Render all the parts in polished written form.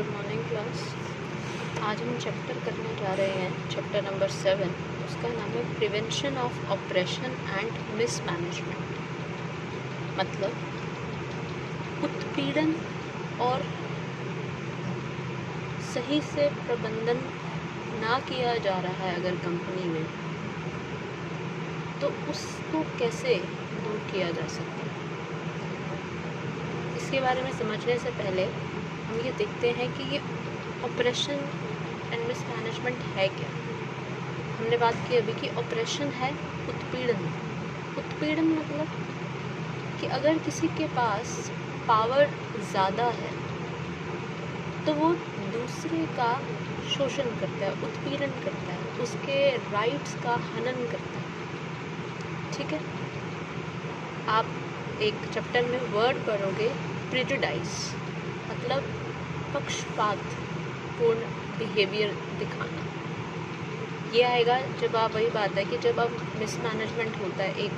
Good morning class. आज हम chapter करने जा रहे हैं, चैप्टर नंबर 7। उसका नाम है prevention of operation and mismanagement. मतलब उत्पीड़न और सही से प्रबंधन ना किया जा रहा है अगर कंपनी में, तो उसको कैसे दूर किया जा सकता है। इसके बारे में समझने से पहले हम ये देखते हैं कि ये ऑपरेशन एंड मिसमैनेजमेंट है क्या। हमने बात की अभी कि ऑपरेशन है उत्पीड़न। उत्पीड़न मतलब कि अगर किसी के पास पावर ज़्यादा है तो वो दूसरे का शोषण करता है, उत्पीड़न करता है, उसके राइट्स का हनन करता है। ठीक है, आप एक चैप्टर में वर्ड पढ़ोगे प्रेजुडाइज, मतलब पक्षपात पूर्ण बिहेवियर दिखाना। ये आएगा जब आप, वही बात है कि जब आप मिसमैनेजमेंट होता है, एक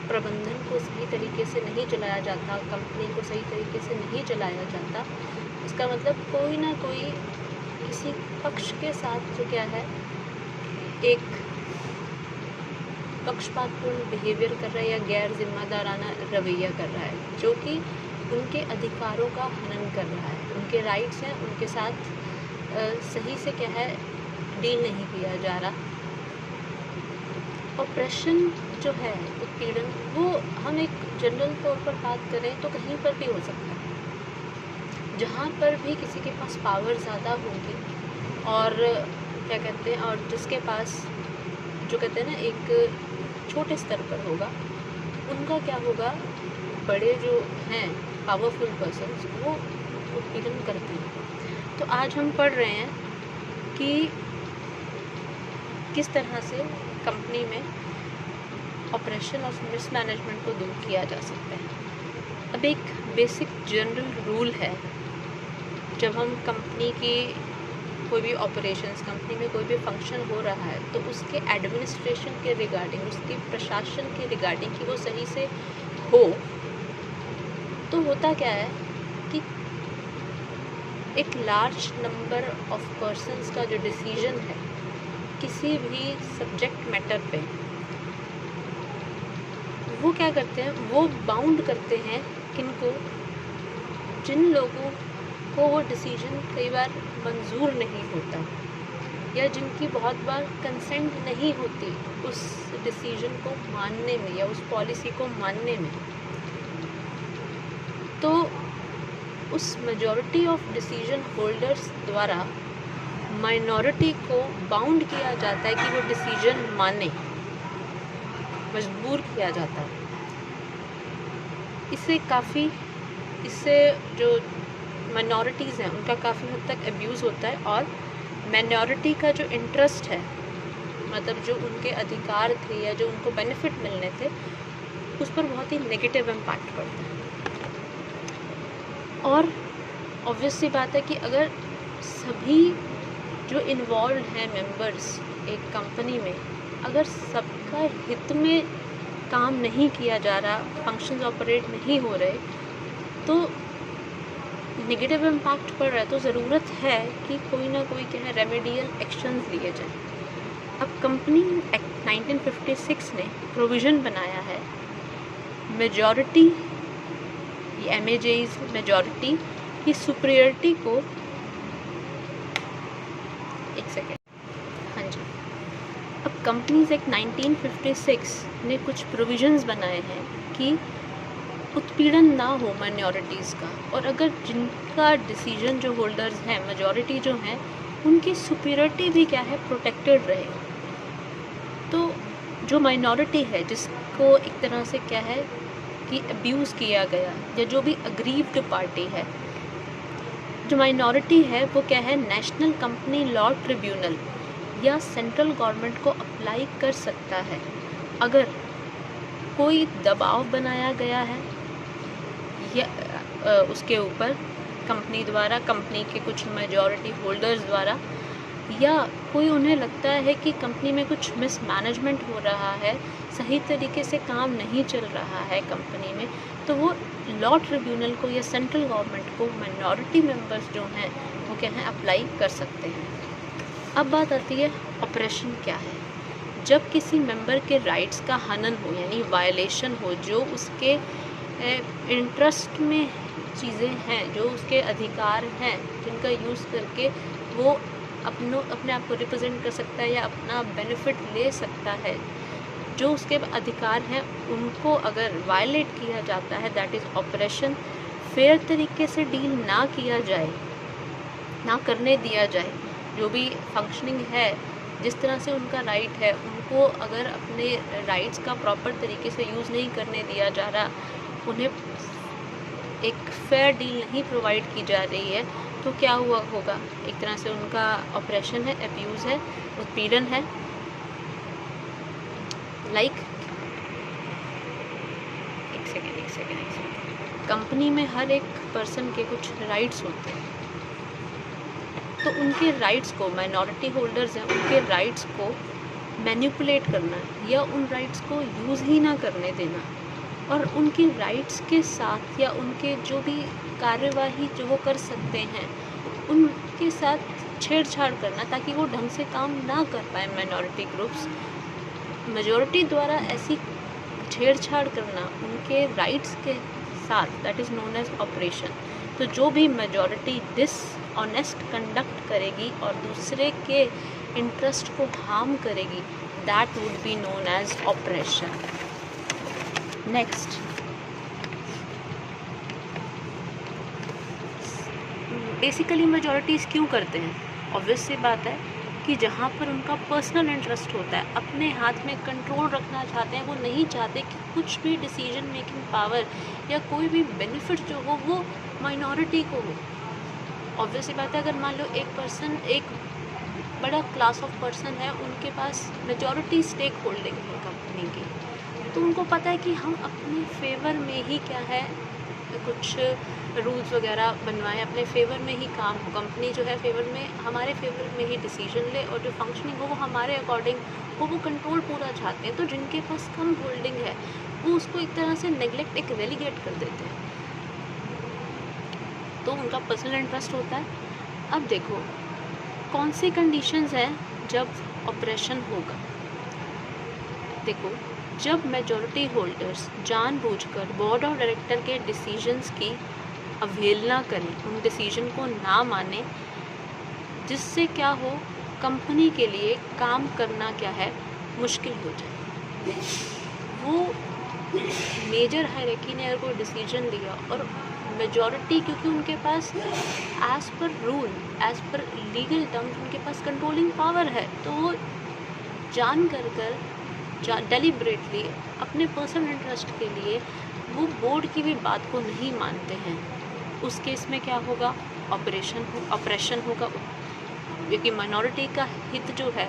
प्रबंधन को सही तरीके से नहीं चलाया जाता, कंपनी को सही तरीके से नहीं चलाया जाता, इसका मतलब कोई ना कोई किसी पक्ष के साथ जो क्या है, एक पक्षपातपूर्ण बिहेवियर कर रहा है या गैर जिम्मेदाराना रवैया कर रहा है, जो कि उनके अधिकारों का हनन कर रहा है। उनके राइट्स हैं, उनके साथ सही से क्या है डील नहीं किया जा रहा। ऑपरेशन जो है, उत्पीड़न, वो हम एक जनरल तौर पर बात करें तो कहीं पर भी हो सकता है। जहाँ पर भी किसी के पास पावर ज़्यादा होगी और क्या कहते हैं, और जिसके पास जो कहते हैं ना एक छोटे स्तर पर होगा, उनका क्या होगा, बड़े जो हैं पावरफुल पर्सन्स, वो उत्पीड़न करते हैं। तो आज हम पढ़ रहे हैं कि किस तरह से कंपनी में ऑपरेशन और मिसमैनेजमेंट को दूर किया जा सकता है। अब एक बेसिक जनरल रूल है, जब हम कंपनी की कोई भी ऑपरेशंस, कंपनी में कोई भी फंक्शन हो रहा है, तो उसके एडमिनिस्ट्रेशन के रिगार्डिंग, उसके प्रशासन के रिगार्डिंग कि वो सही से हो, तो होता क्या है कि एक लार्ज नंबर ऑफ पर्सन्स का जो डिसीजन है किसी भी सब्जेक्ट मैटर पे, वो क्या करते हैं, वो बाउंड करते हैं किनको, जिन लोगों को वो डिसीजन कई बार मंजूर नहीं होता या जिनकी बहुत बार कंसेंट नहीं होती उस डिसीजन को मानने में या उस पॉलिसी को मानने में। तो उस मेजॉरिटी ऑफ डिसीजन होल्डर्स द्वारा माइनॉरिटी को बाउंड किया जाता है कि वो डिसीजन माने, मजबूर किया जाता है। इससे जो माइनॉरिटीज़ हैं उनका काफ़ी हद तक अब्यूज़ होता है, और माइनॉरिटी का जो इंटरेस्ट है, मतलब जो उनके अधिकार थे या जो उनको बेनिफिट मिलने थे, उस पर बहुत ही नेगेटिव इम्पैक्ट पड़ता है। और ऑब्वियस सी बात है कि अगर सभी जो इन्वॉल्व हैं मेंबर्स एक कंपनी में, अगर सबका हित में काम नहीं किया जा रहा, फंक्शंस ऑपरेट नहीं हो रहे, तो नेगेटिव इम्पैक्ट पड़ रहा है, तो ज़रूरत है कि कोई ना कोई क्या है रेमेडियल एक्शंस लिए जाएं। अब कंपनी एक्ट 1956 ने प्रोविज़न बनाया है मेजॉरिटी, MAJ's मेजॉरिटी की सुपीरियरिटी को, एक सेकेंड, हाँ जी। अब कंपनीज एक्ट 1956 ने कुछ प्रोविजंस बनाए हैं कि उत्पीड़न ना हो माइनॉरिटीज़ का, और अगर जिनका डिसीजन जो होल्डर्स हैं, मेजॉरिटी जो हैं, उनकी सुपीरियरिटी भी क्या है प्रोटेक्टेड रहे। तो जो माइनॉरिटी है, जिसको एक तरह से क्या है कि अब्यूज़ किया गया, या जो भी अग्रीव्ड पार्टी है, जो माइनॉरिटी है, वो क्या है, नेशनल कंपनी लॉ ट्रिब्यूनल या सेंट्रल गवर्नमेंट को अप्लाई कर सकता है अगर कोई दबाव बनाया गया है या उसके ऊपर कंपनी द्वारा, कंपनी के कुछ मेजॉरिटी होल्डर्स द्वारा, या कोई उन्हें लगता है कि कंपनी में कुछ मिसमैनेजमेंट हो रहा है, सही तरीके से काम नहीं चल रहा है कंपनी में, तो वो लॉ ट्रिब्यूनल को या सेंट्रल गवर्नमेंट को माइनॉरिटी मेंबर्स जो हैं वो क्या हैं अप्लाई कर सकते हैं। अब बात आती है ऑपरेशन क्या है। जब किसी मेंबर के राइट्स का हनन हो यानी वायलेशन हो, जो उसके इंटरेस्ट में चीज़ें हैं, जो उसके अधिकार हैं जिनका यूज़ करके वो अपने आप को रिप्रेजेंट कर सकता है या अपना बेनिफिट ले सकता है, जो उसके अधिकार हैं उनको अगर वायलेट किया जाता है, दैट इज़ ऑपरेशन। फेयर तरीके से डील ना किया जाए, ना करने दिया जाए, जो भी फंक्शनिंग है, जिस तरह से उनका राइट है, उनको अगर अपने राइट्स का प्रॉपर तरीके से यूज़ नहीं करने दिया जा रहा, उन्हें एक फेयर डील नहीं प्रोवाइड की जा रही है, तो क्या होगा, एक तरह से उनका ऑपरेशन है, अब्यूज़ है, उत्पीड़न है। लाइक एक सेकेंड, कंपनी में हर एक पर्सन के कुछ राइट्स होते हैं, तो उनके राइट्स को, माइनॉरिटी होल्डर्स हैं, उनके राइट्स को मैनिपुलेट करना या उन राइट्स को यूज़ ही ना करने देना, और उनके राइट्स के साथ या उनके जो भी कार्यवाही जो वो कर सकते हैं उनके साथ छेड़छाड़ करना, ताकि वो ढंग से काम ना कर पाए माइनॉरिटी ग्रुप्स। मेजॉरिटी द्वारा ऐसी छेड़छाड़ करना उनके राइट्स के साथ, that is known as operation. तो जो भी मेजॉरिटी डिसऑनेस्ट कंडक्ट करेगी और दूसरे के इंटरेस्ट को हार्म करेगी, that would be known as operation. Next, basically majorities क्यों करते हैं? ऑब्वियस सी बात है कि जहाँ पर उनका पर्सनल इंटरेस्ट होता है, अपने हाथ में कंट्रोल रखना चाहते हैं, वो नहीं चाहते कि कुछ भी डिसीजन मेकिंग पावर या कोई भी बेनिफिट जो हो वो माइनॉरिटी को हो। ऑब्वियस सी बात है, अगर मान लो एक पर्सन, एक बड़ा क्लास ऑफ पर्सन है, उनके पास मेजॉरिटी स्टेक होल्डिंग है कंपनी की, तो उनको पता है कि हम अपने फेवर में ही क्या है, कुछ रूल्स वगैरह बनवाएं, अपने फेवर में ही काम हो, कंपनी जो है फेवर में, हमारे फेवर में ही डिसीजन ले, और जो फंक्शनिंग हो वो हमारे अकॉर्डिंग हो, वो कंट्रोल पूरा चाहते हैं। तो जिनके पास कम होल्डिंग है वो उसको एक तरह से नेगलेक्ट, एक रेलीगेट कर देते हैं, तो उनका पर्सनल इंटरेस्ट होता है। अब देखो कौन सी कंडीशंस हैं जब ऑपरेशन होगा। देखो, जब मेजॉरिटी होल्डर्स जानबूझकर बोर्ड ऑफ डायरेक्टर के डिसीजंस की अवहेलना करें, उन डिसीजन को ना माने, जिससे क्या हो, कंपनी के लिए काम करना क्या है, मुश्किल हो जाए। वो मेजर हायरार्की ने अगर कोई डिसीजन लिया और मेजॉरिटी, क्योंकि उनके पास as per rule, as per legal terms उनके पास कंट्रोलिंग पावर है, तो वो जान कर डेलिब्रेटली अपने पर्सनल इंटरेस्ट के लिए वो बोर्ड की भी बात को नहीं मानते हैं, उस केस में क्या होगा, ऑपरेशन होगा। क्योंकि माइनॉरिटी का हित जो है,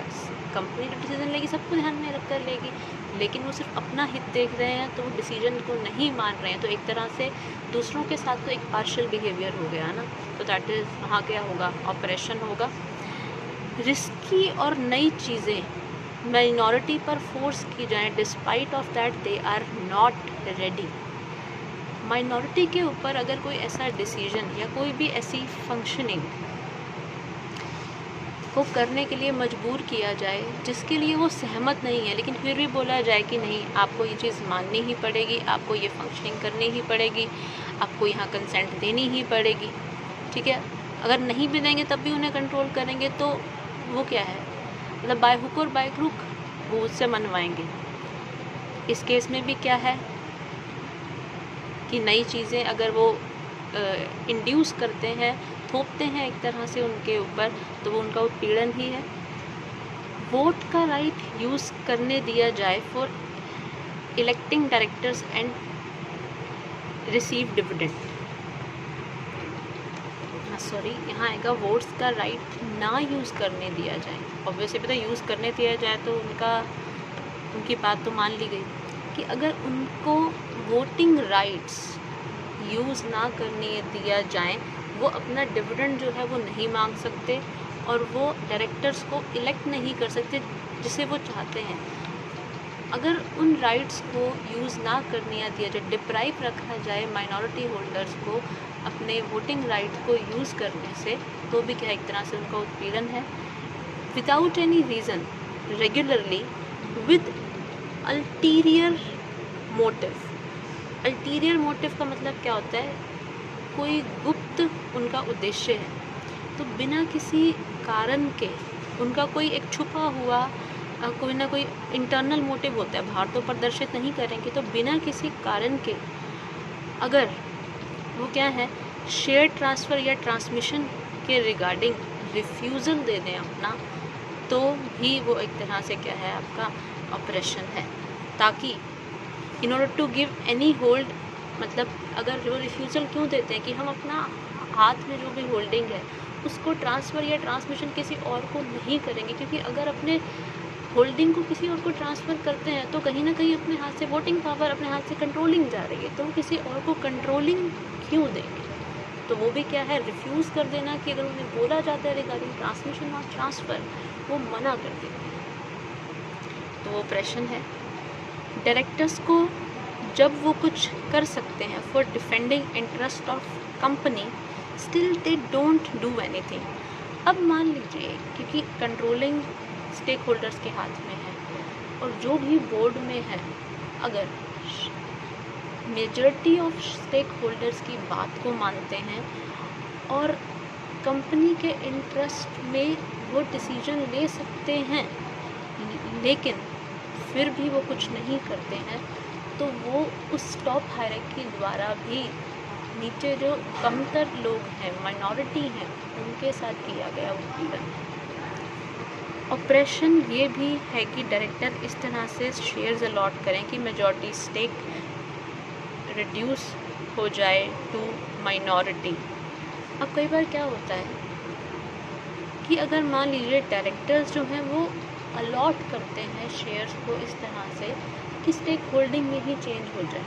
कंपनी जो डिसीजन लेगी सबको ध्यान में रख कर लेगी, लेकिन वो सिर्फ अपना हित देख रहे हैं, तो वो डिसीजन को नहीं मान रहे हैं, तो एक तरह से दूसरों के साथ तो एक पार्शियल बिहेवियर हो गया ना, तो दैट इज़ वहाँ क्या होगा, ऑपरेशन होगा। रिस्की और नई चीज़ें माइनॉरिटी पर फोर्स की जाएं, despite of that they are not ready. Minority के ऊपर अगर कोई ऐसा डिसीजन या कोई भी ऐसी फंक्शनिंग को करने के लिए मजबूर किया जाए जिसके लिए वो सहमत नहीं है, लेकिन फिर भी बोला जाए कि नहीं, आपको ये चीज़ माननी ही पड़ेगी, आपको ये फंक्शनिंग करनी ही पड़ेगी, आपको यहाँ कंसेंट देनी ही पड़ेगी, ठीक है। अगर नहीं भी देंगे तब भी उन्हें कंट्रोल करेंगे, तो वो क्या है, मतलब बाय हुक और बाय क्रुक वो उससे मनवाएंगे। इस केस में भी क्या है कि नई चीज़ें अगर वो इंड्यूस करते हैं, थोपते हैं एक तरह से उनके ऊपर, तो वो उनका उत्पीड़न ही है। वोट का राइट यूज़ करने दिया जाए for electing directors and receive dividend, sorry यहाँ आएगा, वोट्स का राइट ना यूज़ करने दिया जाए। ऑब्वियसली पता, यूज़ करने दिया जाए तो उनकी बात तो मान ली गई कि अगर उनको वोटिंग राइट्स यूज़ ना करने दिया जाए, वो अपना डिविडेंड जो है वो नहीं मांग सकते, और वो डायरेक्टर्स को इलेक्ट नहीं कर सकते जिसे वो चाहते हैं। अगर उन राइट्स को यूज़ ना करने दिया जाए, डिप्राइव रखा जाए माइनॉरिटी होल्डर्स को अपने वोटिंग राइट को यूज़ करने से, तो भी क्या एक तरह से उनका उत्पीड़न है। Without any reason, regularly, with ulterior motive. Ulterior motive का मतलब क्या होता है? कोई गुप्त उनका उद्देश्य है, तो बिना किसी कारण के उनका कोई एक छुपा हुआ कोई ना कोई इंटरनल मोटिव होता है, बाहर तो प्रदर्शित नहीं करेंगे, तो बिना किसी कारण के अगर वो क्या है शेयर ट्रांसफ़र या ट्रांसमिशन के रिगार्डिंग रिफ्यूज़ल दे दें अपना, तो भी वो एक तरह से क्या है आपका ऑपरेशन है। ताकि in order to give any hold, मतलब अगर वो रिफ्यूज़ल क्यों देते हैं कि हम अपना हाथ में जो भी होल्डिंग है उसको ट्रांसफ़र या ट्रांसमिशन किसी और को नहीं करेंगे, क्योंकि अगर अपने होल्डिंग को किसी और को ट्रांसफ़र करते हैं तो कहीं ना कहीं अपने हाथ से वोटिंग पावर अपने हाथ से कंट्रोलिंग जा रही है, तो वो किसी और को कंट्रोलिंग क्यों देंगे? तो वो भी क्या है रिफ्यूज़ कर देना कि अगर उन्हें बोला जाता है रिगार्डिंग ट्रांसमिशन और ट्रांसफ़र, वो मना कर देते हैं, तो वो ऑपरेशन है। डायरेक्टर्स को जब वो कुछ कर सकते हैं for defending interest of company, still they don't do anything. अब मान लीजिए क्योंकि कंट्रोलिंग स्टेक होल्डर्स के हाथ में है और जो भी बोर्ड में है, अगर मेजॉरिटी ऑफ स्टेक होल्डर्स की बात को मानते हैं और कंपनी के इंटरेस्ट में वो डिसीजन ले सकते हैं, लेकिन फिर भी वो कुछ नहीं करते हैं, तो वो उस टॉप हायरार्की द्वारा भी नीचे जो कमतर लोग हैं, माइनॉरिटी हैं, उनके साथ किया गया उत्पीड़न है। ऑपरेशन ये भी है कि डायरेक्टर इस तरह से शेयर्स अलॉट करें कि मेजॉरिटी स्टेक रिड्यूस हो जाए टू माइनॉरिटी। अब कई बार क्या होता है कि अगर मान लीजिए डायरेक्टर्स जो हैं वो अलॉट करते हैं शेयर्स को इस तरह से कि स्टेक होल्डिंग में ही चेंज हो जाए,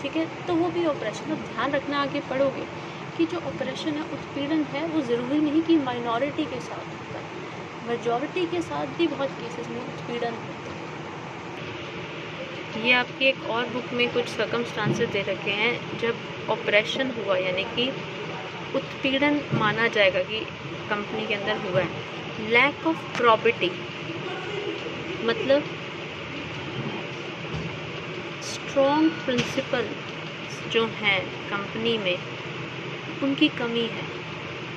ठीक है, तो वो भी ऑपरेशन। अब ध्यान रखना आगे पढ़ोगे कि जो ऑपरेशन है उत्पीड़न है, वो ज़रूरी नहीं कि माइनॉरिटी के साथ होता है, मेजॉरिटी के साथ भी बहुत केसेस में उत्पीड़न होता है। ये आपकी एक और बुक में कुछ सर्कमस्टांसेस दे रखे हैं जब ऑपरेशन हुआ, यानी कि उत्पीड़न माना जाएगा कि कंपनी के अंदर हुआ है। लैक ऑफ प्रॉपर्टी मतलब स्ट्रॉन्ग प्रिंसिपल जो हैं कंपनी में, उनकी कमी है।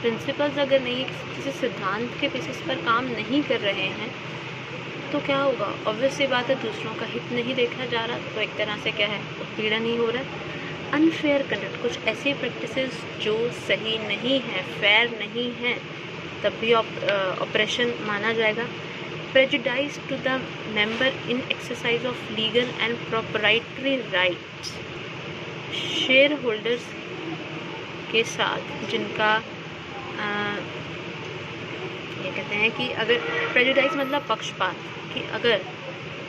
प्रिंसिपल्स अगर नहीं, किसी सिद्धांत के बेसिस पर काम नहीं कर रहे हैं, तो क्या होगा? ऑब्वियस सी बात है, दूसरों का हित नहीं देखा जा रहा, तो एक तरह से क्या है उत्पीड़न ही हो रहा है। अनफेयर कंडक्ट, कुछ ऐसी प्रैक्टिसेस जो सही नहीं है, फेयर नहीं है, तब भी ऑपरेशन माना जाएगा। Prejudice to the member in exercise of legal and proprietary rights, share holders के साथ जिनका ये कहते हैं कि अगर प्रेजुडाइज मतलब पक्षपात, कि अगर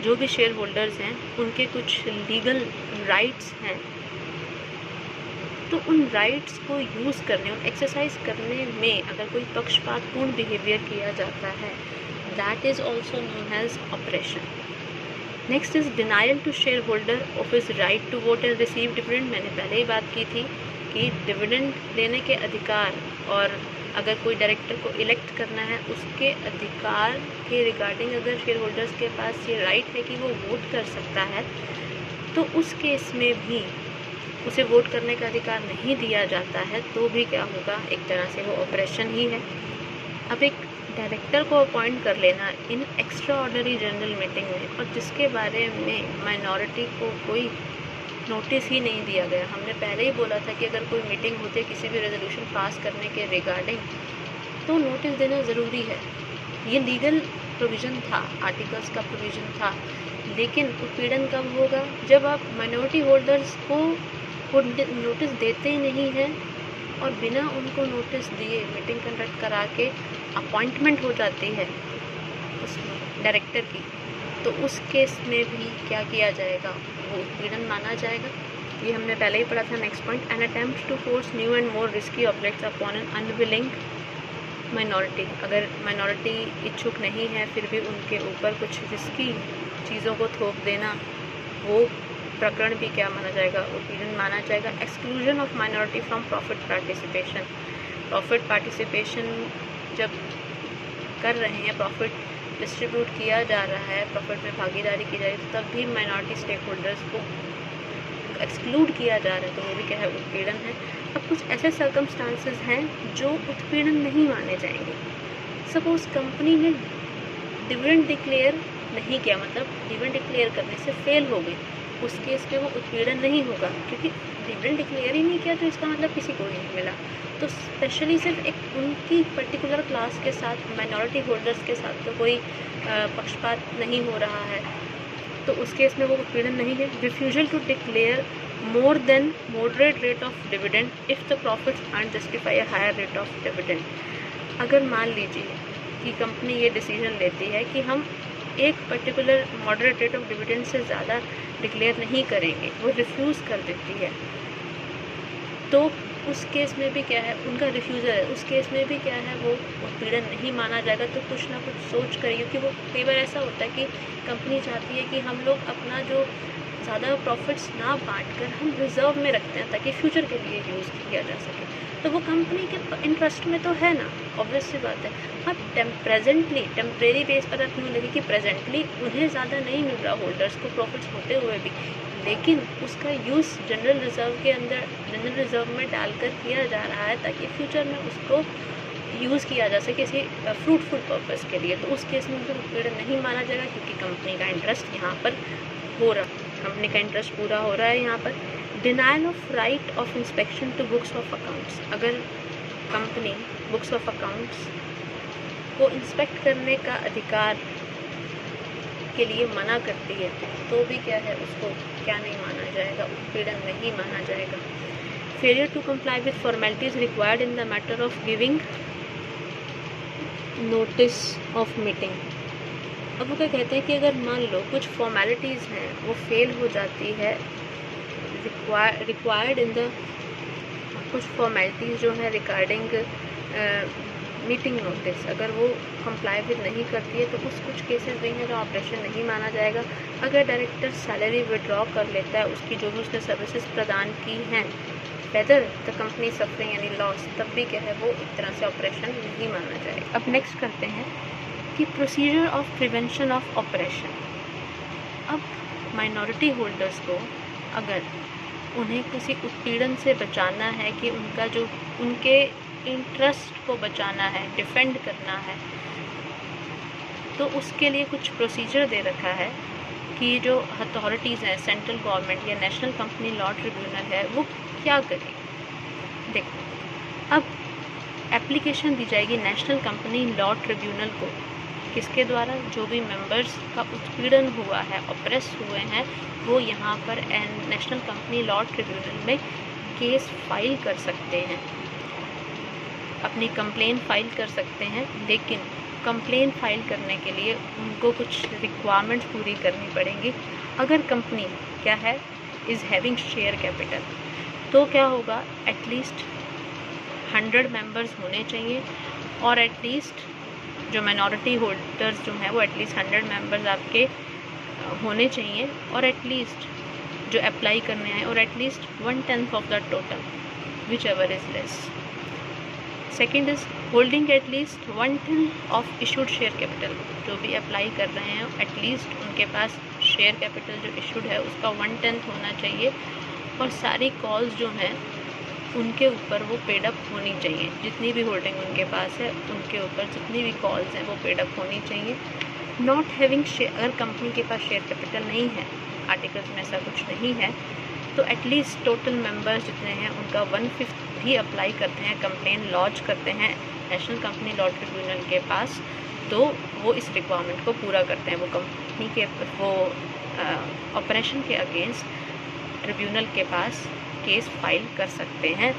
जो भी शेयर होल्डर्स हैं उनके कुछ लीगल राइट्स हैं, तो उन राइट्स को यूज़ करने और एक्सरसाइज करने में अगर कोई पक्षपातपूर्ण बिहेवियर किया जाता है, that is also known as operation. Next is denial to share holder of his right to vote and receive dividend. मैंने पहले ही बात की थी कि डिविडेंड लेने के अधिकार और अगर कोई डायरेक्टर को इलेक्ट करना है उसके अधिकार के रिगार्डिंग अगर शेयर होल्डर्स के पास ये राइट है कि वो वोट कर सकता है, तो उस केस में भी उसे वोट करने का अधिकार नहीं दिया जाता है, तो भी क्या होगा, एक तरह से वो ऑपरेशन ही है। अब एक डायरेक्टर को अपॉइंट कर लेना इन एक्स्ट्रा ऑर्डिनरी जनरल मीटिंग में, और जिसके बारे में माइनॉरिटी को कोई नोटिस ही नहीं दिया गया। हमने पहले ही बोला था कि अगर कोई मीटिंग होती है किसी भी रेजोल्यूशन पास करने के रिगार्डिंग, तो नोटिस देना ज़रूरी है। ये लीगल प्रोविज़न था, आर्टिकल्स का प्रोविज़न था, लेकिन उत्पीड़न कब होगा? जब आप माइनॉरिटी होल्डर्स को नोटिस देते ही नहीं हैं और बिना उनको नोटिस दिए मीटिंग कंडक्ट करा के अपॉइंटमेंट हो जाती है उस डायरेक्टर की, तो उस केस में भी क्या किया जाएगा, वो उत्पीड़न माना जाएगा। ये हमने पहले ही पढ़ा था। Next point, an attempt to force new and more risky objects upon an unwilling minority, अगर माइनॉरिटी इच्छुक नहीं है फिर भी उनके ऊपर कुछ रिस्की चीज़ों को थोप देना, वो प्रकरण भी क्या माना जाएगा, उत्पीड़न माना जाएगा। Exclusion of minority from profit participation, profit participation जब कर रहे हैं, प्रॉफिट डिस्ट्रीब्यूट किया जा रहा है, प्रॉफिट में भागीदारी की जा रही है, तो तब भी माइनॉरिटी स्टेक होल्डर्स को एक्सक्लूड किया जा रहा है, तो वो भी क्या है, उत्पीड़न है। अब कुछ ऐसे सर्कमस्टांसेस हैं जो उत्पीड़न नहीं माने जाएंगे। सपोज़ कंपनी ने डिविडेंड डिक्लेयर नहीं किया, मतलब डिविडेंड डिक्लेयर करने से फेल हो गई, उस केस में वो उत्पीड़न नहीं होगा, क्योंकि डिविडेंड डिक्लेयर ही नहीं किया तो इसका मतलब किसी को ही नहीं मिला। तो स्पेशली सिर्फ एक उनकी पर्टिकुलर क्लास के साथ, माइनॉरिटी होल्डर्स के साथ तो कोई पक्षपात नहीं हो रहा है, तो उस केस में वो उत्पीड़न नहीं है। Refusal to declare more than moderate rate of dividend if the profits and justify a higher rate of dividend. अगर मान लीजिए कि कंपनी ये डिसीजन लेती है कि हम एक particular moderate rate of dividend से ज़्यादा डिक्लेयर नहीं करेंगे, वो रिफ्यूज़ कर देती है, तो उस केस में भी क्या है, उनका रिफ्यूज़ल है, उस केस में भी क्या है, वो उत्पीड़न नहीं माना जाएगा। तो कुछ ना कुछ सोच कर, क्योंकि वो कई बार ऐसा होता है कि कंपनी चाहती है कि हम लोग अपना जो ज़्यादा प्रॉफिट्स ना बांट कर हम रिज़र्व में रखते हैं ताकि फ्यूचर के लिए यूज़ किया जा सके, तो वो कंपनी के इंटरेस्ट में तो है ना, ऑब्वियस सी बात है। हाँ, प्रेजेंटली टेम्परेरी बेस पर आप यूँ लगे कि प्रेजेंटली उन्हें ज़्यादा नहीं मिल रहा, होल्डर्स को प्रॉफिट्स होते हुए भी, लेकिन उसका यूज़ जनरल रिज़र्व के अंदर, जनरल रिज़र्व में डालकर किया जा रहा है ताकि फ्यूचर में उसको यूज़ किया जा सके किसी फ्रूटफुल पर्पस के लिए, तो उस केस में उनको उत्पीड़न नहीं माना जाएगा, क्योंकि कंपनी का इंटरेस्ट यहाँ पर हो रहा, कंपनी का इंटरेस्ट पूरा हो रहा है यहाँ पर। Denial of right of inspection to books of accounts, अगर कंपनी बुक्स ऑफ अकाउंट्स को इंस्पेक्ट करने का अधिकार के लिए मना करती है, तो भी क्या है, उसको क्या नहीं माना जाएगा, उत्पीड़न नहीं माना जाएगा। Failure to comply with formalities required in the matter of giving notice of meeting. अब वो क्या कहते हैं कि अगर मान लो कुछ फॉर्मेलिटीज़ हैं वो फेल हो जाती है, रिक्वायर्ड इन द, कुछ फॉर्मेलिटीज़ जो है रिगार्डिंग मीटिंग नोटिस, अगर वो कंप्लाई विद नहीं करती है, तो कुछ केसेस भी हैं जो ऑपरेशन नहीं माना जाएगा। अगर डायरेक्टर सैलरी विड्रॉ कर लेता है, उसकी जो भी उसने सर्विसेज प्रदान की हैं, whether the company suffering any loss, तब भी क्या है, वो एक तरह से ऑपरेशन नहीं माना जाएगा। अब नेक्स्ट करते हैं कि procedure of prevention of operation. अब माइनॉरिटी होल्डर्स को अगर उन्हें किसी उत्पीड़न से बचाना है, कि उनका जो उनके इंटरेस्ट को बचाना है, डिफेंड करना है, तो उसके लिए कुछ प्रोसीजर दे रखा है कि जो अथॉरिटीज़ हैं, सेंट्रल गवर्नमेंट या नेशनल कंपनी लॉ ट्रिब्यूनल है, वो क्या करे। देखो, अब एप्लीकेशन दी जाएगी नेशनल कंपनी लॉ ट्रिब्यूनल को, किसके द्वारा, जो भी मेंबर्स का उत्पीड़न हुआ है, ऑपरेस हुए हैं, वो यहाँ पर नेशनल कंपनी लॉ ट्रिब्यूनल में केस फाइल कर सकते हैं, अपनी कंप्लेन फाइल कर सकते हैं। लेकिन कंप्लेन फाइल करने के लिए उनको कुछ रिक्वायरमेंट्स पूरी करनी पड़ेंगी। अगर कंपनी क्या है, इज़ हैविंग शेयर कैपिटल, तो क्या होगा, एटलीस्ट 100 मेंबर्स होने चाहिए, और एटलीस्ट जो माइनॉरिटी होल्डर्स जो हैं वो एटलीस्ट 100 मेंबर्स आपके होने चाहिए, और एटलीस्ट जो अप्लाई करने आए, और at least 1/10 of the total, which ever is less. Second is holding at least 1/10 of issued share capital, जो भी अप्लाई कर रहे हैं एटलीस्ट उनके पास शेयर कैपिटल जो इशूड है उसका 1/10 होना चाहिए, और सारी कॉल्स जो हैं उनके ऊपर वो पेड अप होनी चाहिए, जितनी भी होल्डिंग उनके पास है उनके ऊपर जितनी भी कॉल्स हैं वो पेड अप होनी चाहिए। नॉट हैविंग शेयर, अगर कंपनी के पास शेयर कैपिटल नहीं है, आर्टिकल्स में ऐसा कुछ नहीं है, तो एटलीस्ट टोटल मेंबर्स जितने हैं उनका 1/5 भी अप्लाई करते हैं, कंप्लेन लॉन्च करते हैं नेशनल कंपनी लॉ ट्रिब्यूनल के पास, तो वो इस रिक्वायरमेंट को पूरा करते हैं, वो कंपनी के वो ऑपरेशन के अगेंस्ट ट्रिब्यूनल के पास केस फाइल कर सकते हैं।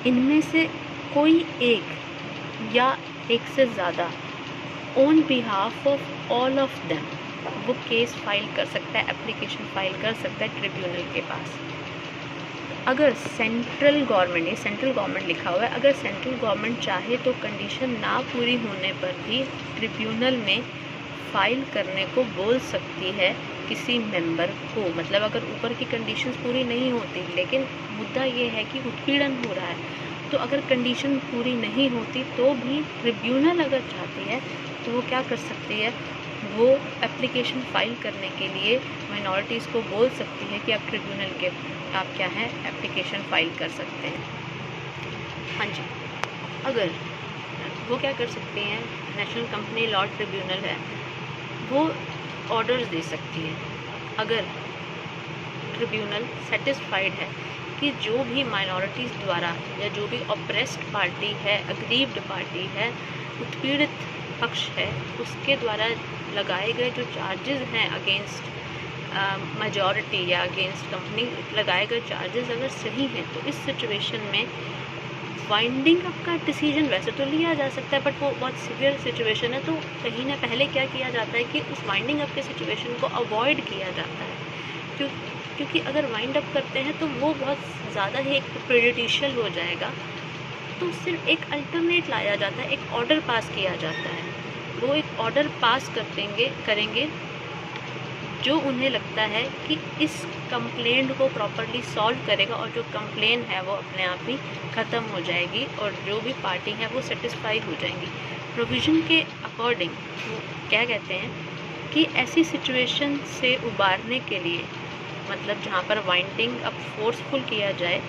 इनमें से कोई एक या एक से ज़्यादा on behalf of all of them वो केस फाइल कर सकता है, एप्लीकेशन फाइल कर सकता है ट्रिब्यूनल के पास। अगर सेंट्रल गवर्नमेंट, ये सेंट्रल गवर्नमेंट लिखा हुआ है, अगर सेंट्रल गवर्नमेंट चाहे तो कंडीशन ना पूरी होने पर भी ट्रिब्यूनल में फाइल करने को बोल सकती है किसी मेंबर को। मतलब अगर ऊपर की कंडीशंस पूरी नहीं होती, लेकिन मुद्दा ये है कि उत्पीड़न हो रहा है, तो अगर कंडीशन पूरी नहीं होती तो भी ट्रिब्यूनल अगर चाहती है तो वो क्या कर सकती है, वो एप्लीकेशन फाइल करने के लिए माइनॉरिटीज़ को बोल सकती है कि आप ट्रिब्यूनल के आप क्या है एप्लीकेशन फाइल कर सकते हैं। हाँ जी, अगर वो क्या कर सकती हैं, नेशनल कंपनी लॉ ट्रिब्यूनल है, वो ऑर्डर्स दे सकती है अगर ट्रिब्यूनल सेटिस्फाइड है कि जो भी माइनॉरिटीज़ द्वारा या जो भी ऑप्रेस्ड पार्टी है, अग्रीव्ड पार्टी है, उत्पीड़ित पक्ष है, उसके द्वारा लगाए गए जो चार्जेस हैं अगेंस्ट मेजॉरिटी या अगेंस्ट कंपनी लगाए गए चार्जेस अगर सही हैं, तो इस सिचुएशन में वाइंडिंग अप का डिसीजन वैसे तो लिया जा सकता है, बट वो बहुत सीवियर सिचुएशन है, तो कहीं ना पहले क्या किया जाता है कि उस वाइंडिंग अप के सिचुएशन को अवॉइड किया जाता है। क्योंकि अगर वाइंड अप करते हैं तो वो बहुत ज़्यादा ही एक प्रेजुडिशियल हो जाएगा, तो सिर्फ एक अल्टरनेट लाया जाता है, एक ऑर्डर पास किया जाता है। वो एक ऑर्डर पास करेंगे जो उन्हें लगता है कि इस कंप्लेंट को प्रॉपरली सॉल्व करेगा और जो कंप्लेन है वो अपने आप ही ख़त्म हो जाएगी और जो भी पार्टी है वो सेटिस्फाई हो जाएंगी। प्रोविज़न के अकॉर्डिंग वो क्या कहते हैं कि ऐसी सिचुएशन से उबारने के लिए, मतलब जहाँ पर वाइंडिंग अप फोर्सफुल किया जाए,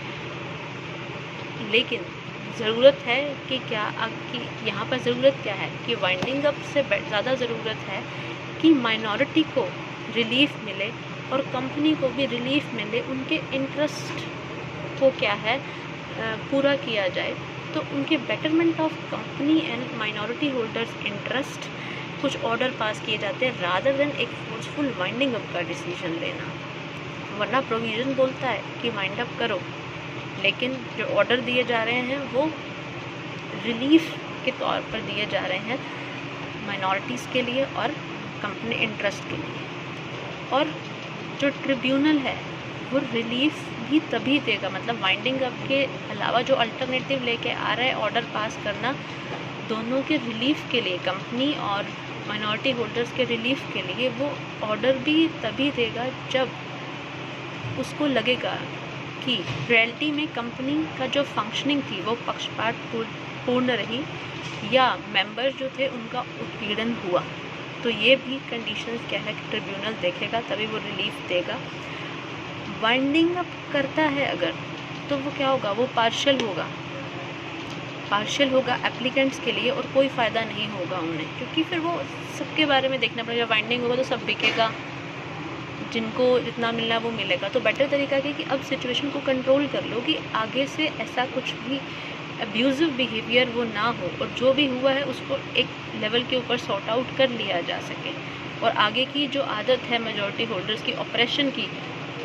लेकिन ज़रूरत है कि यहाँ पर ज़रूरत क्या है कि वाइंडिंग अप से ज़्यादा ज़रूरत है कि माइनॉरिटी को रिलीफ मिले और कंपनी को भी रिलीफ मिले, उनके इंटरेस्ट को क्या है पूरा किया जाए। तो उनके betterment of company and minority holders interest कुछ ऑर्डर पास किए जाते हैं रादर देन एक फोर्सफुल वाइंडिंग अप का डिसीजन लेना। वरना प्रोविज़न बोलता है कि वाइंड अप करो, लेकिन जो ऑर्डर दिए जा रहे हैं वो रिलीफ के तौर पर दिए जा रहे हैं माइनॉरिटीज़ के लिए और कंपनी इंटरेस्ट के लिए। और जो ट्रिब्यूनल है वो रिलीफ भी तभी देगा, मतलब वाइंडिंग अप के अलावा जो अल्टरनेटिव लेके आ रहा है ऑर्डर पास करना, दोनों के रिलीफ के लिए, कंपनी और माइनॉरिटी होल्डर्स के रिलीफ के लिए वो ऑर्डर भी तभी देगा जब उसको लगेगा कि रियलिटी में कंपनी का जो फंक्शनिंग थी वो पक्षपात पूर्ण रही या मेंबर्स जो थे उनका उत्पीड़न हुआ। तो ये भी कंडीशंस क्या है कि ट्रिब्यूनल देखेगा तभी वो रिलीफ देगा। वाइंडिंग अप करता है अगर, तो वो क्या होगा, वो पार्शियल होगा एप्लीकेंट्स के लिए और कोई फ़ायदा नहीं होगा उन्हें, क्योंकि फिर वो सबके बारे में देखना पड़ेगा। वाइंडिंग होगा तो सब बिकेगा, जिनको जितना मिलना है वो मिलेगा। तो बेटर तरीका है कि अब सिचुएशन को कंट्रोल कर लो कि आगे से ऐसा कुछ भी अब्यूज़िव बिहेवियर वो ना हो और जो भी हुआ है उसको एक लेवल के ऊपर सॉर्ट आउट कर लिया जा सके और आगे की जो आदत है मेजॉरिटी होल्डर्स की ऑपरेशन की,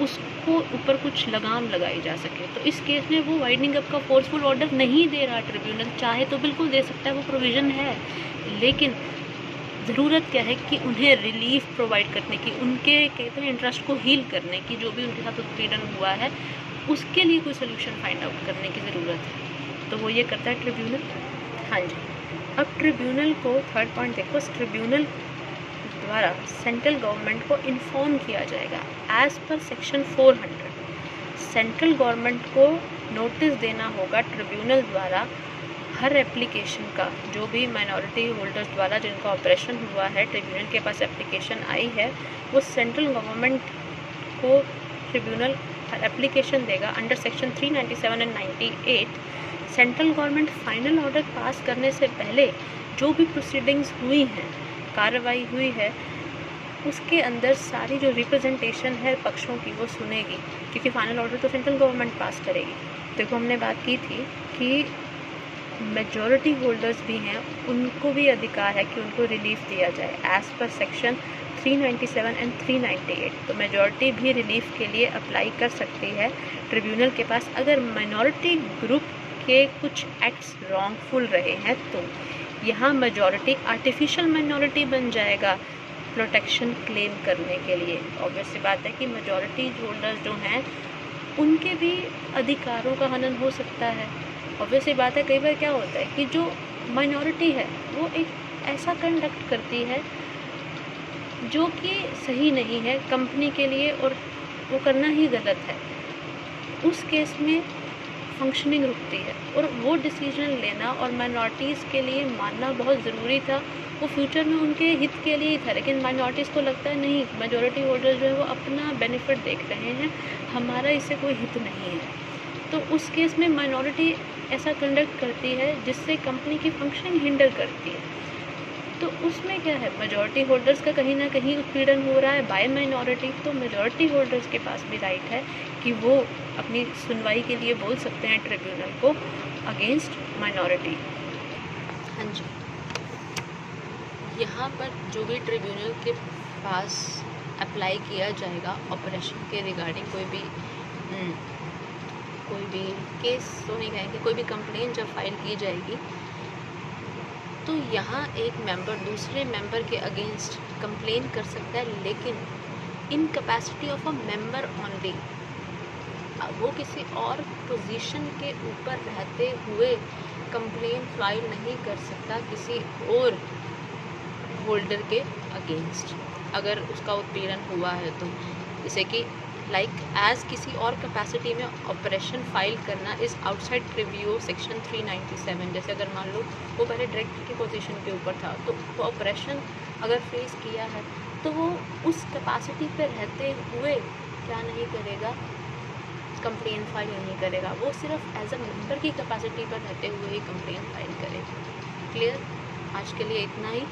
उसको ऊपर कुछ लगाम लगाई जा सके। तो इस केस में वो वाइंडिंग अप का फोर्सफुल ऑर्डर नहीं दे रहा ट्रिब्यूनल, चाहे तो बिल्कुल दे सकता है, वो प्रोविज़न है, लेकिन ज़रूरत क्या है कि उन्हें रिलीफ प्रोवाइड करने की, उनके कहते हैं इंटरेस्ट को हील करने की, जो भी उनके साथ उत्पीड़न हुआ है उसके लिए कोई सोल्यूशन फाइंड आउट करने की ज़रूरत है। तो वो ये करता है ट्रिब्यूनल। हाँ जी, अब ट्रिब्यूनल को थर्ड पॉइंट देखो, ट्रिब्यूनल द्वारा सेंट्रल गवर्नमेंट को इन्फॉर्म किया जाएगा as per section 400। Central government को नोटिस देना होगा ट्रिब्यूनल द्वारा हर एप्लीकेशन का, जो भी माइनॉरिटी होल्डर्स द्वारा जिनका ऑपरेशन हुआ है, ट्रिब्यूनल के पास एप्लीकेशन आई है, वो सेंट्रल गवर्नमेंट को ट्रिब्यूनल एप्लीकेशन देगा under section 397 and 98। Central government final order pass करने से पहले जो भी प्रोसीडिंग्स हुई हैं, कार्रवाई हुई है, उसके अंदर सारी जो रिप्रेजेंटेशन है पक्षों की वो सुनेगी, क्योंकि फाइनल ऑर्डर तो सेंट्रल गवर्नमेंट पास करेगी। देखो हमने बात की थी कि मेजॉरिटी होल्डर्स भी हैं, उनको भी अधिकार है कि उनको रिलीफ दिया जाए एज़ पर सेक्शन 397 एंड 398। तो मेजॉरिटी भी रिलीफ के लिए अप्लाई कर सकती है ट्रिब्यूनल के पास अगर माइनॉरिटी ग्रुप के कुछ एक्ट्स रॉन्गफुल रहे हैं। तो यहाँ मेजॉरिटी आर्टिफिशियल माइनॉरिटी बन जाएगा प्रोटेक्शन क्लेम करने के लिए। ऑब्वियस सी बात है कि मेजॉरिटी होल्डर्स जो हैं उनके भी अधिकारों का हनन हो सकता है। ऑब्वियस सी बात है, कई बार क्या होता है कि जो माइनॉरिटी है वो एक ऐसा कंडक्ट करती है जो कि सही नहीं है कंपनी के लिए, और वो करना ही गलत है। उस केस में फंक्शनिंग रुकती है, और वो डिसीजन लेना और माइनॉरिटीज़ के लिए मानना बहुत ज़रूरी था। वो फ्यूचर में उनके हित के लिए ही था, लेकिन माइनॉरिटीज़ को लगता है नहीं, मेजॉरिटी होल्डर जो है वो अपना बेनिफिट देख रहे हैं, हमारा इससे कोई हित नहीं है। तो उस केस में माइनॉरिटी ऐसा कंडक्ट करती है जिससे कंपनी की फंक्शनिंग हिंडर करती है। तो उसमें क्या है, मेजॉरिटी होल्डर्स का कहीं ना कहीं उत्पीड़न हो रहा है बाय माइनॉरिटी। तो मेजॉरिटी होल्डर्स के पास भी राइट है कि वो अपनी सुनवाई के लिए बोल सकते हैं ट्रिब्यूनल को अगेंस्ट माइनॉरिटी। हाँ जी, यहाँ पर जो भी ट्रिब्यूनल के पास अप्लाई किया जाएगा ऑपरेशन के रिगार्डिंग कोई भी केस तो नहीं कहेंगे, कोई भी कंप्लेंट जब फाइल की जाएगी, तो यहाँ एक मेंबर दूसरे मेंबर के अगेंस्ट कंप्लेन कर सकता है, लेकिन in capacity of a member only. वो किसी और पोजीशन के ऊपर रहते हुए कंप्लेन फाइल नहीं कर सकता किसी और होल्डर के अगेंस्ट, अगर उसका उत्पीड़न हुआ है तो। जैसे कि लाइक एज किसी और कैपेसिटी में ऑपरेशन फाइल करना इज़ आउटसाइड प्रीव्यू सेक्शन 397। जैसे अगर मान लो वो पहले डायरेक्टर की पोजीशन के ऊपर था, तो वो ऑपरेशन अगर फेस किया है तो वो उस कैपेसिटी पे रहते हुए क्या नहीं करेगा, कंप्लेन फाइल नहीं करेगा। वो सिर्फ एज अ मेंबर की कैपेसिटी पर रहते हुए ही कंप्लेन फाइल करेगा। क्लियर? आज के लिए इतना ही।